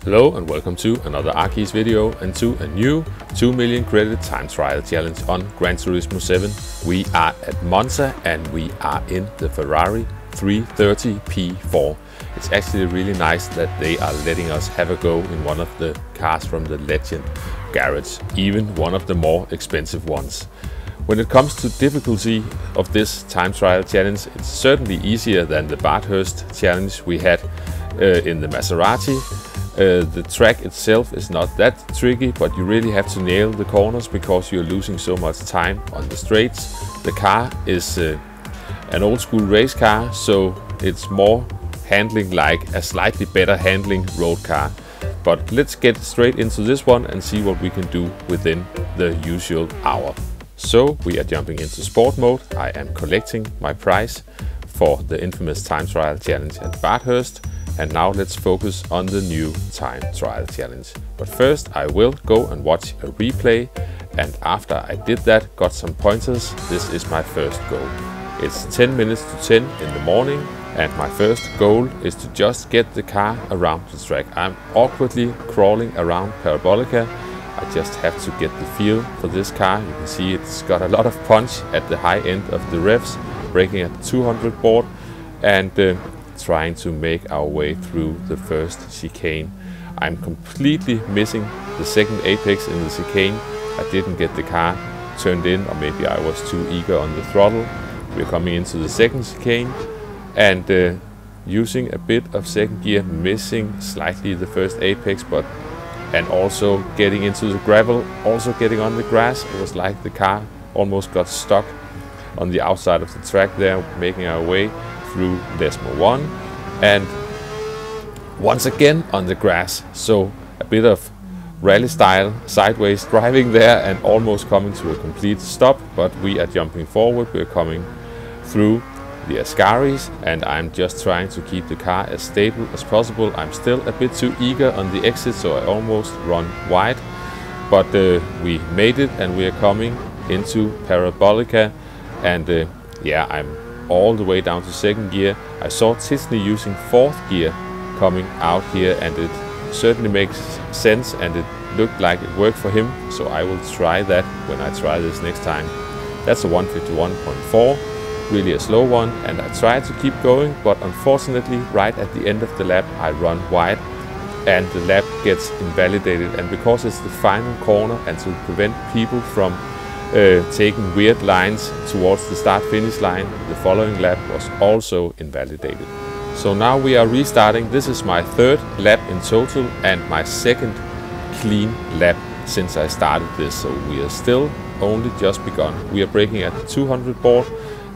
Hello and welcome to another Arkeys video and to a new 2 million credit time trial challenge on Gran Turismo 7. We are at Monza and we are in the Ferrari 330 P4. It's actually really nice that they are letting us have a go in one of the cars from the Legend garage, even one of the more expensive ones. When it comes to difficulty of this time trial challenge, it's certainly easier than the Bathurst challenge we had in the Maserati. The track itself is not that tricky, but you really have to nail the corners because you're losing so much time on the straights. The car is an old school race car, so it's more handling like a slightly better handling road car. But let's get straight into this one and see what we can do within the usual hour. So we are jumping into sport mode. I am collecting my prize for the infamous time trial challenge at Bathurst. And now let's focus on the new time trial challenge. But first I will go and watch a replay, and after I did that, got some pointers. This is my first goal. It's 10 minutes to 10 in the morning, and my first goal is to just get the car around the track. I'm awkwardly crawling around Parabolica. I just have to get the feel for this car. You can see it's got a lot of punch at the high end of the revs, braking at the 200 board, and trying to make our way through the first chicane. I'm completely missing the second apex in the chicane. I didn't get the car turned in, or maybe I was too eager on the throttle. We're coming into the second chicane and using a bit of second gear, missing slightly the first apex, and also getting into the gravel, also getting on the grass. It was like the car almost got stuck on the outside of the track there, making our way through Decimal 1 and once again on the grass. So a bit of rally style sideways driving there and almost coming to a complete stop, but we are jumping forward. We're coming through the Ascaris and I'm just trying to keep the car as stable as possible. I'm still a bit too eager on the exit, so I almost run wide, but we made it and we are coming into Parabolica, and yeah, I'm all the way down to second gear. I saw Tisney using fourth gear coming out here, and it certainly makes sense and it looked like it worked for him, so I will try that when I try this next time. That's a 151.4, really a slow one, and I tried to keep going, but unfortunately right at the end of the lap I run wide and the lap gets invalidated, and because it's the final corner and to prevent people from taking weird lines towards the start-finish line, the following lap was also invalidated. So now we are restarting. This is my third lap in total and my second clean lap since I started this, so we are still only just begun. We are braking at the 200 board,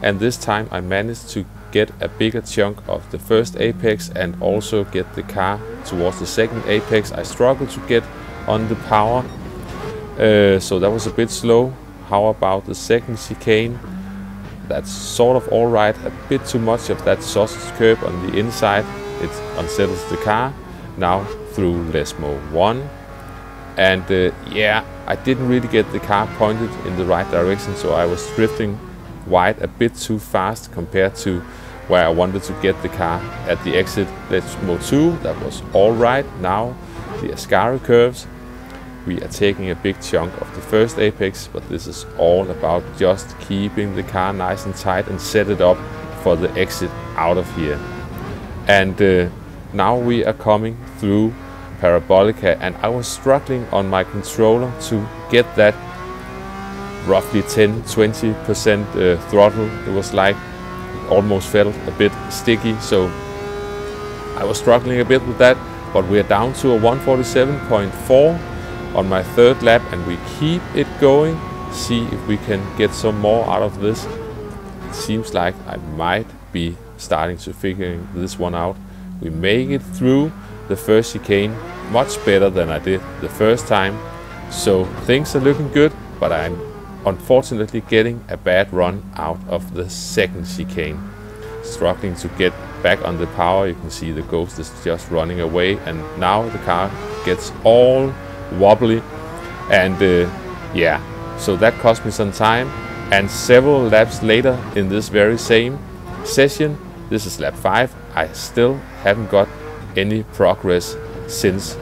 and this time I managed to get a bigger chunk of the first apex and also get the car towards the second apex. I struggled to get on the power, so that was a bit slow. How about the second chicane? That's sort of alright, a bit too much of that sausage curb on the inside. It unsettles the car. Now through Lesmo 1. And yeah, I didn't really get the car pointed in the right direction, so I was drifting wide a bit too fast compared to where I wanted to get the car at the exit. Lesmo 2, that was alright. Now the Ascari curves. We are taking a big chunk of the first apex, but this is all about just keeping the car nice and tight and set it up for the exit out of here. And now we are coming through Parabolica, and I was struggling on my controller to get that roughly 10-20% throttle. It was like it almost felt a bit sticky, so I was struggling a bit with that, but we are down to a 147.4 on my third lap, and we keep it going. See if we can get some more out of this. It seems like I might be starting to figure this one out. We make it through the first chicane much better than I did the first time, so things are looking good, but I'm unfortunately getting a bad run out of the second chicane. Struggling to get back on the power. You can see the Ghost is just running away, and now the car gets all wobbly, and yeah, so that cost me some time. And several laps later in this very same session, this is lap 5, I still haven't got any progress since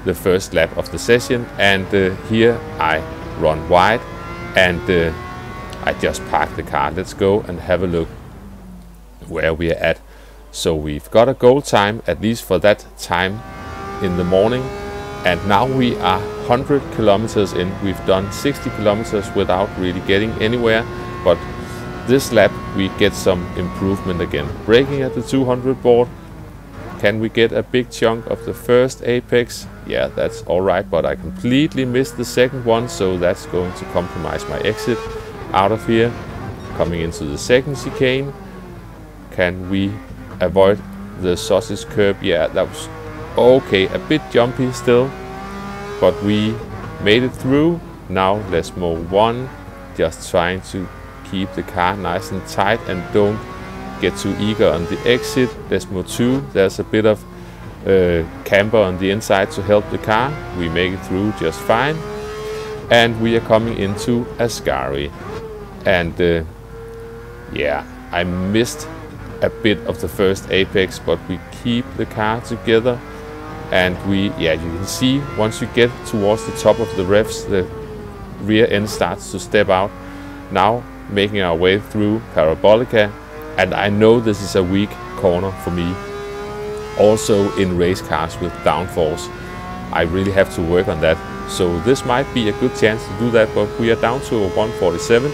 the first lap of the session, and here I run wide, and I just park the car. Let's go and have a look where we are at. So we've got a goal time, at least for that time in the morning, and now we are 100 kilometers in. We've done 60 kilometers without really getting anywhere, but this lap we get some improvement again. Braking at the 200 board. Can we get a big chunk of the first apex? Yeah, that's alright, but I completely missed the second one, so that's going to compromise my exit out of here. Coming into the second chicane. Can we avoid the sausage curb? Yeah, that was okay, a bit jumpy still, but we made it through. Now Lesmo 1, just trying to keep the car nice and tight and don't get too eager on the exit. Lesmo 2, there's a bit of camber on the inside to help the car. We make it through just fine, and we are coming into Ascari. And yeah, I missed a bit of the first apex, but we keep the car together, and yeah, you can see once you get towards the top of the revs, the rear end starts to step out. Now making our way through Parabolica, and I know this is a weak corner for me. Also in race cars with downforce, I really have to work on that. So this might be a good chance to do that, but we are down to a 147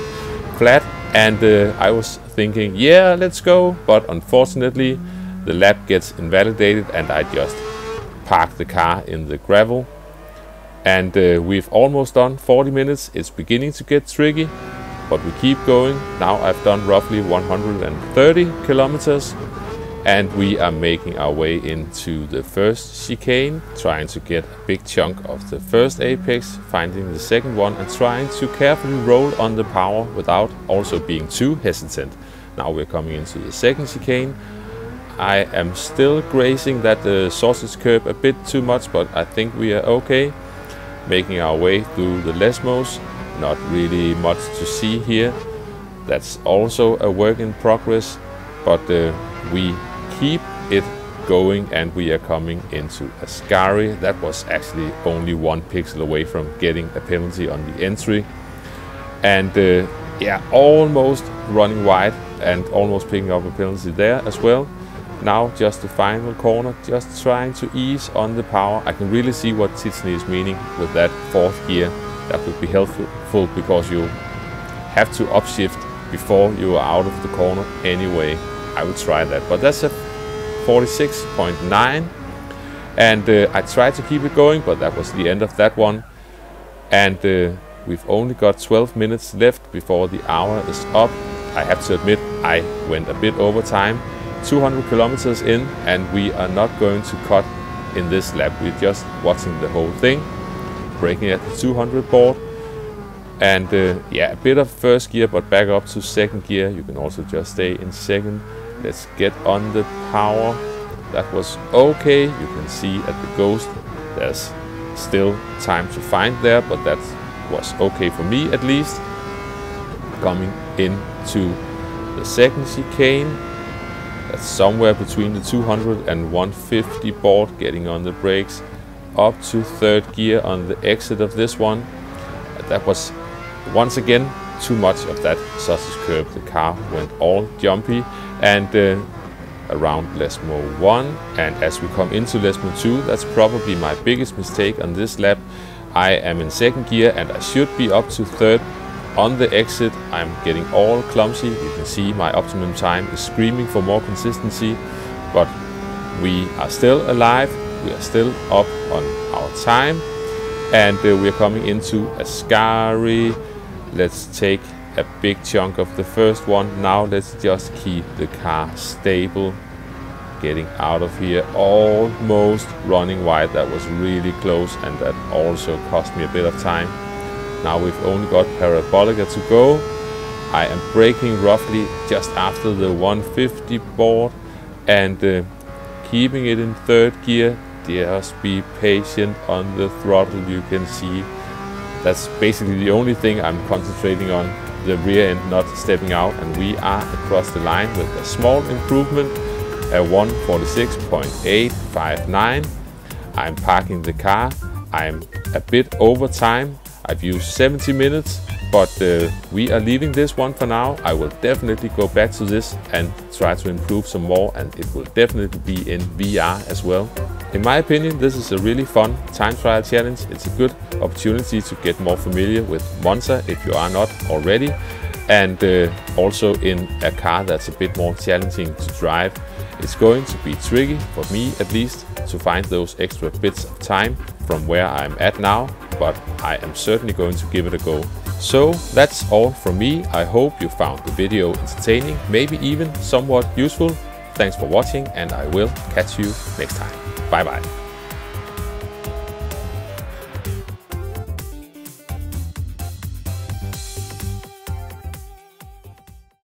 flat, and I was thinking, yeah, let's go, but unfortunately the lap gets invalidated and I just park the car in the gravel. And we've almost done 40 minutes. It's beginning to get tricky, but we keep going. Now I've done roughly 130 kilometers, and we are making our way into the first chicane, trying to get a big chunk of the first apex, finding the second one, and trying to carefully roll on the power without also being too hesitant. Now we're coming into the second chicane. I am still grazing that sausage curb a bit too much, but I think we are okay. Making our way through the Lesmos. Not really much to see here. That's also a work in progress, but we keep it going, and we are coming into Ascari. That was actually only 1 pixel away from getting a penalty on the entry, and yeah, almost running wide and almost picking up a penalty there as well. Now just the final corner, just trying to ease on the power. I can really see what Titsny is meaning with that 4th gear. That would be helpful because you have to upshift before you are out of the corner anyway. I would try that, but that's a 46.9, and I tried to keep it going, but that was the end of that one. And we've only got 12 minutes left before the hour is up. I have to admit I went a bit over time, 200 kilometers in, and we are not going to cut in this lap. We're just watching the whole thing. Braking at the 200 board, and yeah, a bit of first gear, but back up to second gear. You can also just stay in second. Let's get on the power. That was okay. You can see at the Ghost there's still time to find there, but that was okay for me at least. Coming into the second chicane, that's somewhere between the 200 and 150 board, getting on the brakes. Up to third gear on the exit of this one. That was once again too much of that sausage curb. The car went all jumpy, and around Lesmo 1, and as we come into Lesmo 2, that's probably my biggest mistake on this lap. I am in second gear and I should be up to third on the exit. I'm getting all clumsy. You can see my optimum time is screaming for more consistency, but we are still alive. We are still up on our time, and we are coming into Ascari. Let's take a big chunk of the first one. Now let's just keep the car stable. Getting out of here, almost running wide. That was really close, and that also cost me a bit of time. Now we've only got Parabolica to go. I am braking roughly just after the 150 board, and keeping it in third gear. Just be patient on the throttle. You can see that's basically the only thing I'm concentrating on, the rear end not stepping out, and we are across the line with a small improvement, a 146.859. I'm parking the car. I'm a bit over time. I've used 70 minutes, but we are leaving this one for now. I will definitely go back to this and try to improve some more, and it will definitely be in VR as well. In my opinion, this is a really fun time trial challenge. It's a good opportunity to get more familiar with Monza if you are not already, and also in a car that's a bit more challenging to drive. It's going to be tricky, for me at least, to find those extra bits of time from where I'm at now, but I am certainly going to give it a go. So that's all from me. I hope you found the video entertaining, maybe even somewhat useful. Thanks for watching, and I will catch you next time. Bye bye.